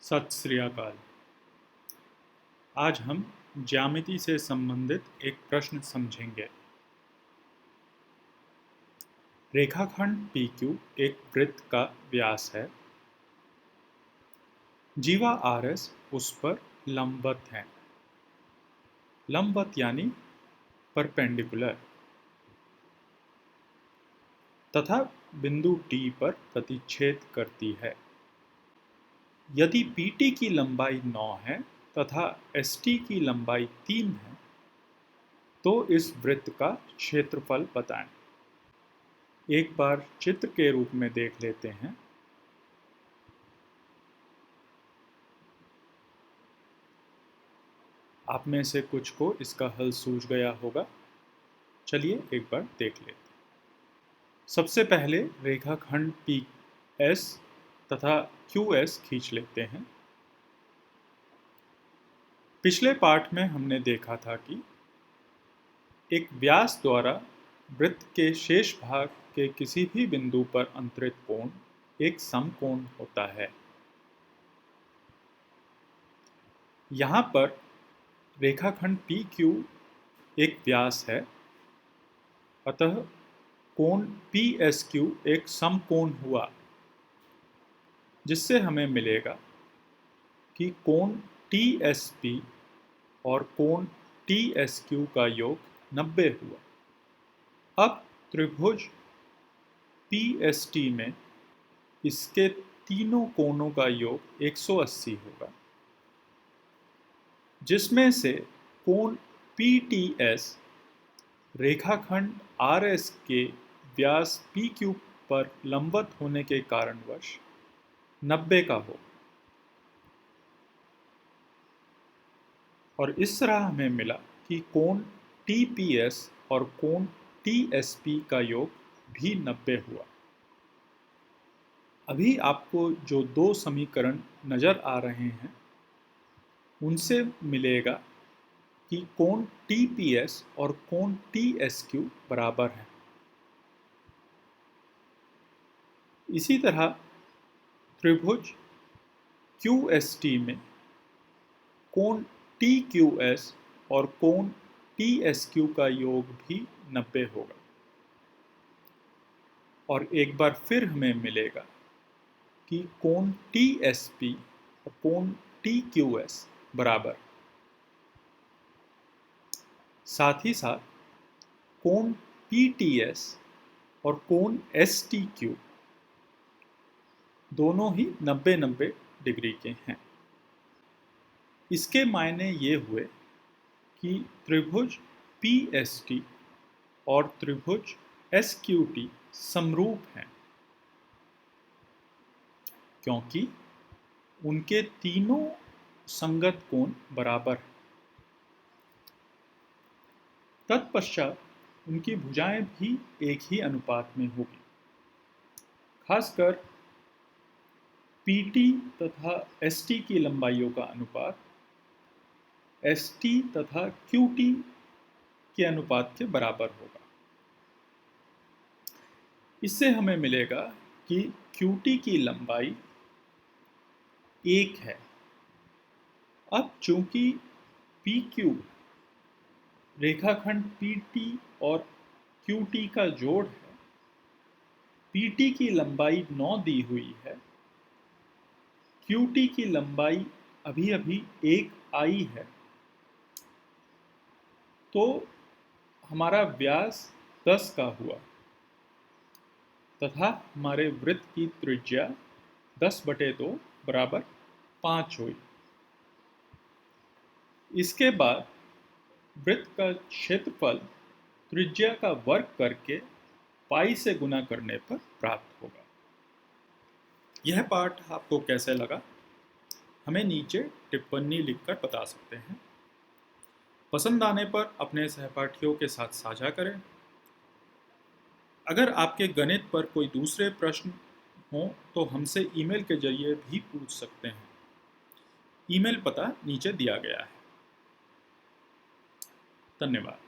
सत श्री अकाल। आज हम ज्यामिति से संबंधित एक प्रश्न समझेंगे। रेखाखंड PQ एक वृत्त का व्यास है। जीवा RS उस पर लंबवत है। लंबवत यानी परपेंडिकुलर, तथा बिंदु D पर प्रतिच्छेद करती है। यदि PT की लंबाई 9 है तथा ST की लंबाई 3 है तो इस वृत्त का क्षेत्रफल बताएं। एक बार चित्र के रूप में देख लेते हैं। आप में से कुछ को इसका हल सूझ गया होगा। चलिए एक बार देख लेते हैं। सबसे पहले रेखाखंड PS तथा QS खींच लेते हैं। पिछले पाठ में हमने देखा था कि एक व्यास द्वारा वृत्त के शेष भाग के किसी भी बिंदु पर अंतरित कोण एक समकोण होता है। यहाँ पर रेखाखंड PQ एक व्यास है, अतः कोण PSQ एक समकोण हुआ, जिससे हमें मिलेगा कि कोण TSP और कोण TSQ का योग 90 हुआ। अब त्रिभुज PST में इसके तीनों कोणों का योग 180 होगा, जिसमें से कोण PTS रेखाखंड RS के व्यास PQ पर लंबवत होने के कारणवश 90 का हो, और इस तरह हमें मिला कि कोण TPS और कोण TSP का योग भी 90 हुआ। अभी आपको जो दो समीकरण नजर आ रहे हैं उनसे मिलेगा कि कोण TPS और कोण TSQ बराबर है। इसी तरह त्रिभुज QST में कोण TQS और कोण TSQ का योग भी 90 होगा, और एक बार फिर हमें मिलेगा कि कोण TSP और कोण TQS बराबर। साथ ही साथ कोण PTS और कोण STQ दोनों ही 90-90 डिग्री के हैं। इसके मायने ये हुए कि त्रिभुज PST और त्रिभुज SQT समरूप हैं, क्योंकि उनके तीनों संगत कोण बराबर हैं। तत्पश्चात उनकी भुजाएं भी एक ही अनुपात में होगी। खासकर PT तथा ST की लंबाइयों का अनुपात ST तथा QT के अनुपात के बराबर होगा। इससे हमें मिलेगा कि QT की लंबाई 1 है। अब चूंकि PQ रेखाखंड PT और QT का जोड़ है, PT की लंबाई 9 दी हुई है, QT की लंबाई अभी अभी 1 आई है, तो हमारा व्यास 10 का हुआ तथा हमारे वृत्त की त्रिज्या 10/2 बराबर 5 हुई। इसके बाद वृत्त का क्षेत्रफल त्रिज्या का वर्ग करके पाई से गुना करने पर प्राप्त होगा। यह पाठ आपको कैसे लगा, हमें नीचे टिप्पणी लिखकर बता सकते हैं। पसंद आने पर अपने सहपाठियों के साथ साझा करें। अगर आपके गणित पर कोई दूसरे प्रश्न हो तो हमसे ईमेल के जरिए भी पूछ सकते हैं। ईमेल पता नीचे दिया गया है। धन्यवाद।